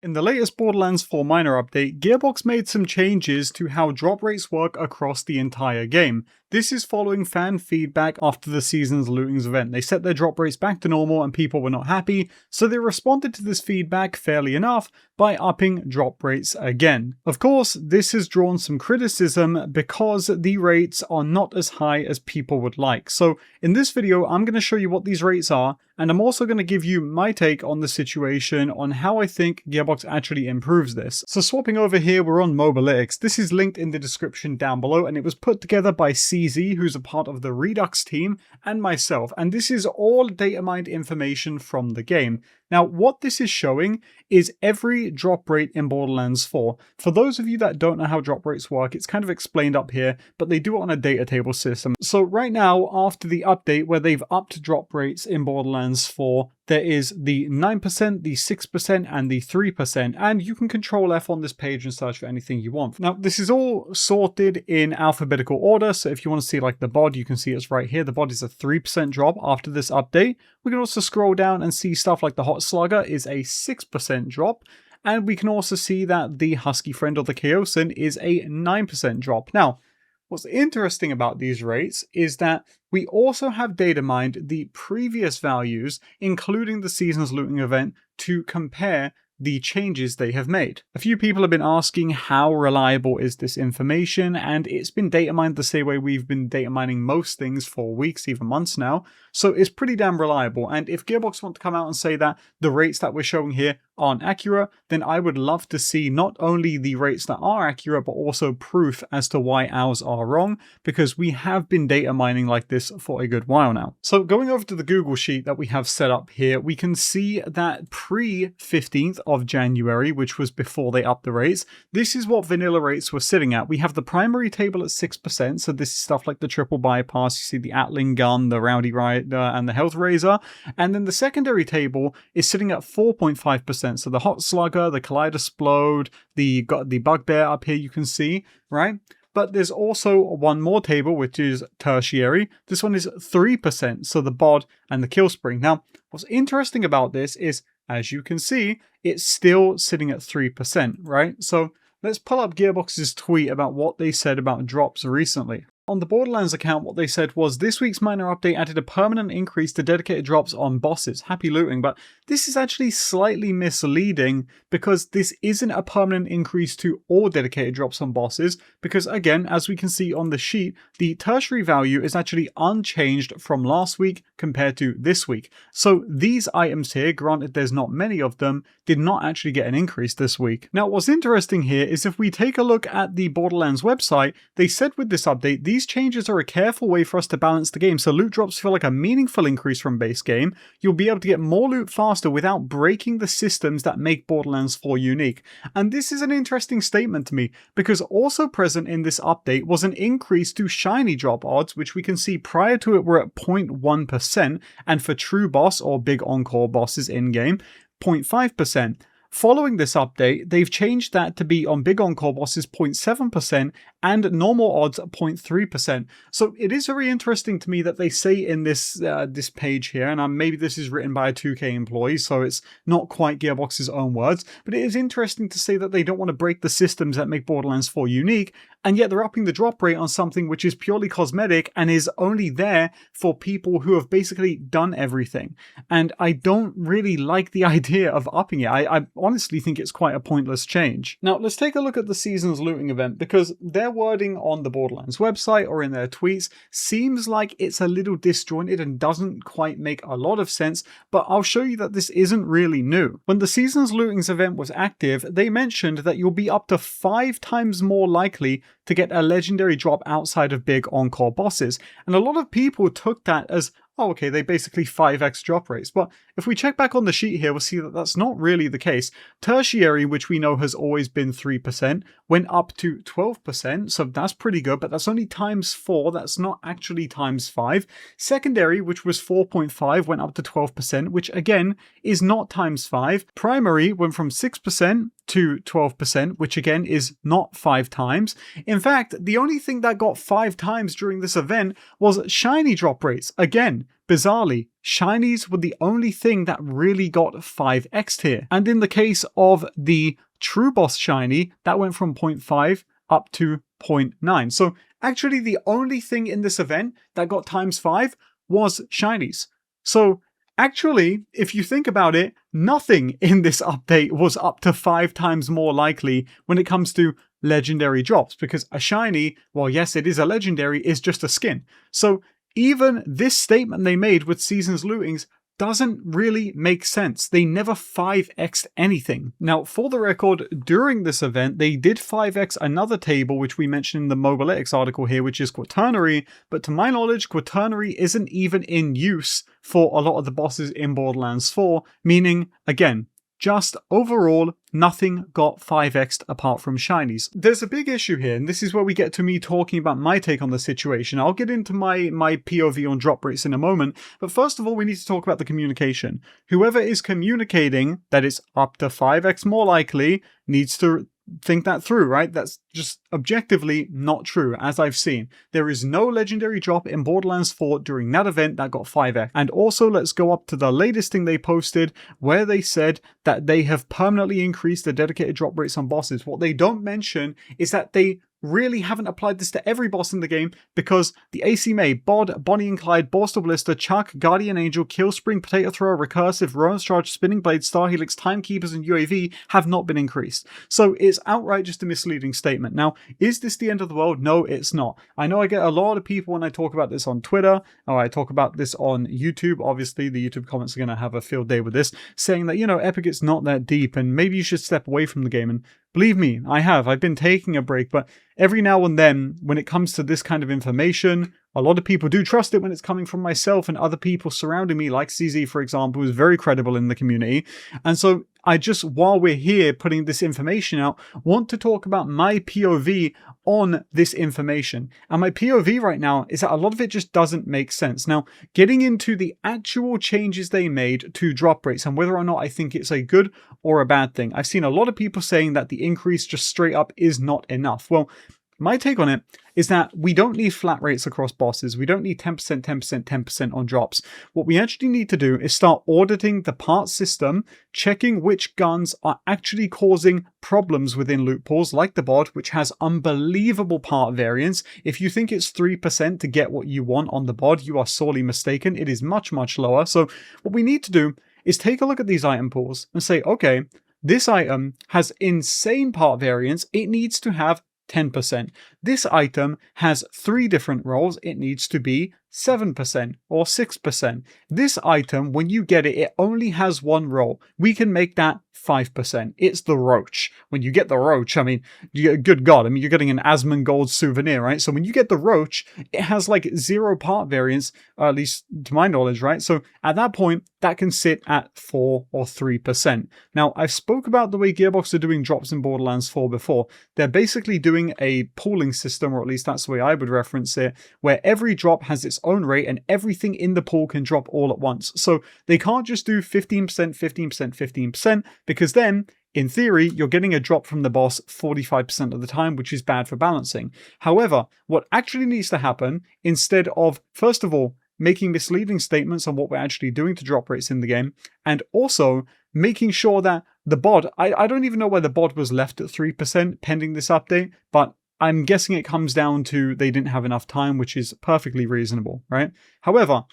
In the latest Borderlands 4 minor update, Gearbox made some changes to how drop rates work across the entire game. This is following fan feedback after the season's lootings event. They set their drop rates back to normal and people were not happy, so they responded to this feedback fairly enough by upping drop rates again. Of course, this has drawn some criticism because the rates are not as high as people would like. So in this video, I'm going to show you what these rates are, and I'm also going to give you my take on the situation on how I think Gearbox actually improves this. So swapping over here, we're on Mobalytics. This is linked in the description down below, and it was put together by CZ, who's a part of the Redux team, and myself. And this is all data mined information from the game. Now, what this is showing is every drop rate in Borderlands 4. For those of you that don't know how drop rates work, it's kind of explained up here, but they do it on a data table system. So right now, after the update where they've upped drop rates in Borderlands 4, there is the 9%, the 6%, and the 3%, and you can control F on this page and search for anything you want. Now, this is all sorted in alphabetical order, so if you want to see like the bod, you can see it's right here. The bod is a 3% drop after this update. We can also scroll down and see stuff like the Hot Slugger is a 6% drop, and we can also see that the Husky Friend or the Chaosin is a 9% drop. Now, what's interesting about these rates is that we also have data mined the previous values, including the season's looting event, to compare the changes they have made. A few people have been asking how reliable is this information, and it's been data mined the same way we've been data mining most things for weeks, even months now, so it's pretty damn reliable. And if Gearbox want to come out and say that the rates that we're showing here aren't accurate, then I would love to see not only the rates that are accurate, but also proof as to why ours are wrong, because we have been data mining like this for a good while now. So going over to the Google sheet that we have set up here, we can see that pre-15th of January, which was before they upped the rates, this is what vanilla rates were sitting at. We have the primary table at 6%, so this is stuff like the triple bypass, you see the Atling gun, the Rowdy Rider, and the Health Razor, and then the secondary table is sitting at 4.5%. So the Hot Slugger, the Kaleidosplode, the Bugbear up here you can see, right? But there's also one more table, which is tertiary. This one is 3%, so the bod and the Killspring. Now, what's interesting about this is, as you can see, it's still sitting at 3%, right? So let's pull up Gearbox's tweet about what they said about drops recently. On the Borderlands account, what they said was, this week's minor update added a permanent increase to dedicated drops on bosses. Happy looting, but this is actually slightly misleading because this isn't a permanent increase to all dedicated drops on bosses, because again, as we can see on the sheet, the tertiary value is actually unchanged from last week compared to this week. So these items here, granted there's not many of them, did not actually get an increase this week. Now, what's interesting here is if we take a look at the Borderlands website, they said with this update, these changes are a careful way for us to balance the game, so loot drops feel like a meaningful increase from base game. You'll be able to get more loot faster without breaking the systems that make Borderlands 4 unique. And this is an interesting statement to me, because also present in this update was an increase to shiny drop odds, which we can see prior to it were at 0.1%, and for true boss or big encore bosses in-game, 0.5%. Following this update, they've changed that to be on big encore bosses 0.7% and normal odds 0.3%. So it is very interesting to me that they say in this this page here, and maybe this is written by a 2K employee, so it's not quite Gearbox's own words, but it is interesting to say that they don't want to break the systems that make Borderlands 4 unique, and yet they're upping the drop rate on something which is purely cosmetic and is only there for people who have basically done everything. And I don't really like the idea of upping it. I honestly think it's quite a pointless change. Now, let's take a look at the season's looting event, because their wording on the Borderlands website or in their tweets seems like it's a little disjointed and doesn't quite make a lot of sense, but I'll show you that this isn't really new. When the season's lootings event was active, they mentioned that you'll be up to 5 times more likely to get a legendary drop outside of big encore bosses, and a lot of people took that as, oh, okay, they basically 5x drop rates. But if we check back on the sheet here, we'll see that that's not really the case. Tertiary, which we know has always been 3%, went up to 12%, so that's pretty good, but that's only times 4, that's not actually times 5. Secondary, which was 4.5, went up to 12%, which again is not times 5. Primary went from 6% to 12%, which again is not 5 times. In fact, the only thing that got 5 times during this event was shiny drop rates. Again, bizarrely, shinies were the only thing that really got 5x'd here. And in the case of the True Boss shiny, that went from 0.5 up to 0.9. So actually the only thing in this event that got times 5 was shinies. So actually, if you think about it, nothing in this update was up to 5 times more likely when it comes to legendary drops, because a shiny, well yes it is a legendary, is just a skin. So even this statement they made with Seasons lootings doesn't really make sense. They never 5x'd anything. Now, for the record, during this event, they did 5x another table, which we mentioned in the Mobiletix article here, which is Quaternary, but to my knowledge, Quaternary isn't even in use for a lot of the bosses in Borderlands 4, meaning, again, just overall, nothing got 5x'd apart from shinies. There's a big issue here, and this is where we get to me talking about my take on the situation. I'll get into my POV on drop rates in a moment, but first of all, we need to talk about the communication. Whoever is communicating that it's up to 5x more likely needs to think that through, right? That's just objectively not true, as I've seen. There is no legendary drop in Borderlands 4 during that event that got 5x. And also, let's go up to the latest thing they posted, where they said that they have permanently increased the dedicated drop rates on bosses. What they don't mention is that they really haven't applied this to every boss in the game, because the AC May, Bod, Bonnie and Clyde, Borstal Ballista, Chuck, Guardian Angel, Killspring, Potato Thrower, Recursive, Rowan's Charge, Spinning Blade, Star Helix, Timekeepers and UAV have not been increased. So it's outright just a misleading statement. Now, is this the end of the world? No, it's not. I know I get a lot of people when I talk about this on Twitter, or I talk about this on YouTube, obviously the YouTube comments are going to have a field day with this, saying that, you know, Epic, it's not that deep and maybe you should step away from the game. And believe me, I have. I've been taking a break, but every now and then, when it comes to this kind of information, a lot of people do trust it when it's coming from myself and other people surrounding me, like CZ, for example, who's very credible in the community. And so I just, while we're here putting this information out, want to talk about my POV on this information. And my POV right now is that a lot of it just doesn't make sense. Now, getting into the actual changes they made to drop rates and whether or not I think it's a good or a bad thing. I've seen a lot of people saying that the increase just straight up is not enough. Well, my take on it is that we don't need flat rates across bosses. We don't need 10%, 10%, 10% on drops. What we actually need to do is start auditing the part system, checking which guns are actually causing problems within loot pools, like the Bod, which has unbelievable part variance. If you think it's 3% to get what you want on the Bod, you are sorely mistaken. It is much, much lower. So what we need to do is take a look at these item pools and say, okay, this item has insane part variance. It needs to have 10%. This item has 3 different rolls. It needs to be 7% or 6%. This item, when you get it, it only has 1 roll. We can make that 5%. It's the Roach. When you get the Roach, I mean, good God, I mean, you're getting an Asmongold souvenir, right? So when you get the Roach, it has like 0 part variance, at least to my knowledge, right? So at that point, that can sit at 4 or 3%. Now, I've spoke about the way Gearbox are doing drops in Borderlands 4 before. They're basically doing a pooling system, or at least that's the way I would reference it, where every drop has its own rate and everything in the pool can drop all at once. So they can't just do 15%, 15%, 15%, because then, in theory, you're getting a drop from the boss 45% of the time, which is bad for balancing. However, what actually needs to happen, instead of, first of all, making misleading statements on what we're actually doing to drop rates in the game, and also making sure that the Bod, I don't even know why the Bod was left at 3% pending this update, but I'm guessing it comes down to they didn't have enough time, which is perfectly reasonable, right? However,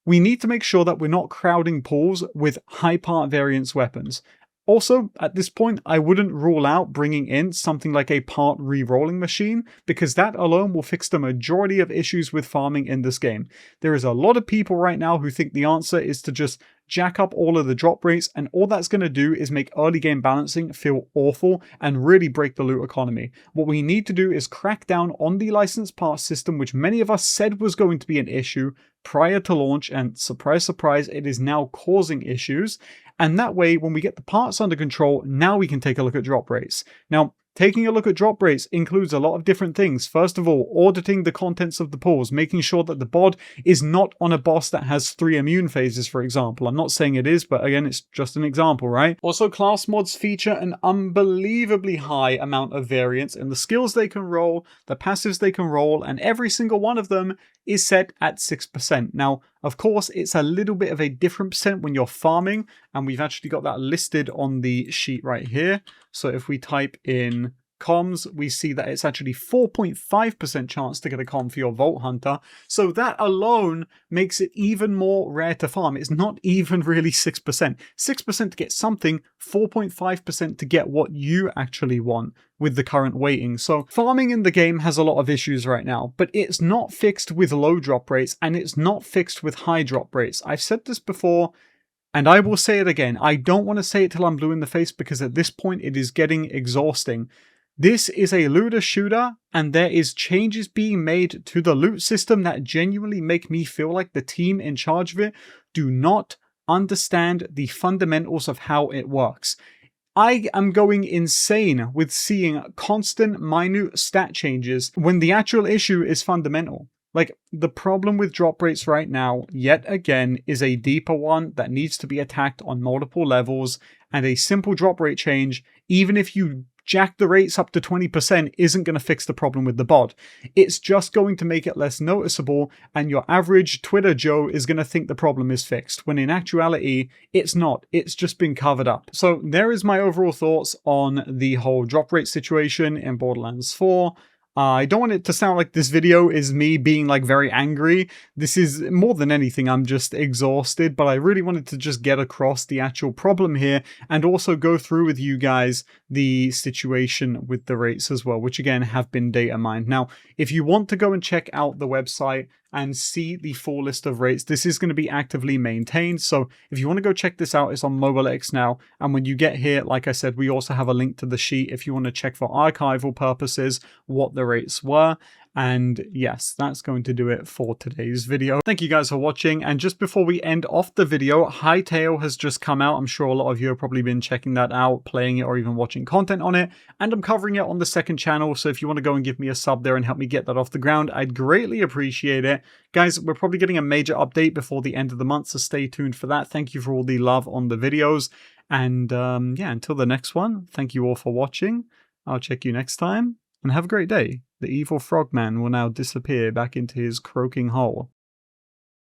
we need to make sure that we're not crowding pools with high part variance weapons. Also, at this point, I wouldn't rule out bringing in something like a part re-rolling machine, because that alone will fix the majority of issues with farming in this game. There is a lot of people right now who think the answer is to just jack up all of the drop rates, and all that's going to do is make early game balancing feel awful and really break the loot economy. What we need to do is crack down on the licensed parts system, which many of us said was going to be an issue prior to launch, and surprise, surprise, it is now causing issues. And that way, when we get the parts under control, now we can take a look at drop rates. Now, Taking a look at drop rates includes a lot of different things. First of all, auditing the contents of the pools, making sure that the bod is not on a boss that has 3 immune phases, for example. I'm not saying it is, but again, it's just an example, right? Also, class mods feature an unbelievably high amount of variance in the skills they can roll, the passives they can roll, and every single one of them is set at 6%. Now, of course, it's a little bit of a different percent when you're farming, and we've actually got that listed on the sheet right here. So if we type in comms, we see that it's actually 4.5% chance to get a comm for your Vault Hunter. So that alone makes it even more rare to farm. It's not even really 6%. 6% to get something, 4.5% to get what you actually want with the current weighting. So farming in the game has a lot of issues right now, but it's not fixed with low drop rates and it's not fixed with high drop rates. I've said this before, and I will say it again. I don't want to say it till I'm blue in the face because at this point it is getting exhausting. This is a looter shooter, and there is changes being made to the loot system that genuinely make me feel like the team in charge of it do not understand the fundamentals of how it works. I am going insane with seeing constant minute stat changes when the actual issue is fundamental. Like, the problem with drop rates right now, yet again, is a deeper one that needs to be attacked on multiple levels, and a simple drop rate change, even if you jack the rates up to 20%, isn't going to fix the problem with the bod. It's just going to make it less noticeable, and your average Twitter Joe is going to think the problem is fixed, when in actuality, it's not. It's just been covered up. So there is my overall thoughts on the whole drop rate situation in Borderlands 4. I don't want it to sound like this video is me being like very angry. This is more than anything, I'm just exhausted, but I really wanted to just get across the actual problem here and also go through with you guys the situation with the rates as well, which again have been data mined. Now, if you want to go and check out the website and see the full list of rates, this is going to be actively maintained. So if you want to go check this out, it's on MobileX now. And when you get here, like I said, we also have a link to the sheet if you want to check for archival purposes what the rates were. And yes, that's going to do it for today's video. Thank you guys for watching. And just before we end off the video, Hightail has just come out. I'm sure a lot of you have probably been checking that out, playing it, or even watching content on it. And I'm covering it on the second channel. So if you want to go and give me a sub there and help me get that off the ground, I'd greatly appreciate it. Guys, we're probably getting a major update before the end of the month, so stay tuned for that. Thank you for all the love on the videos. And yeah, until the next one, thank you all for watching. I'll check you next time, and have a great day. The evil frogman will now disappear back into his croaking hole.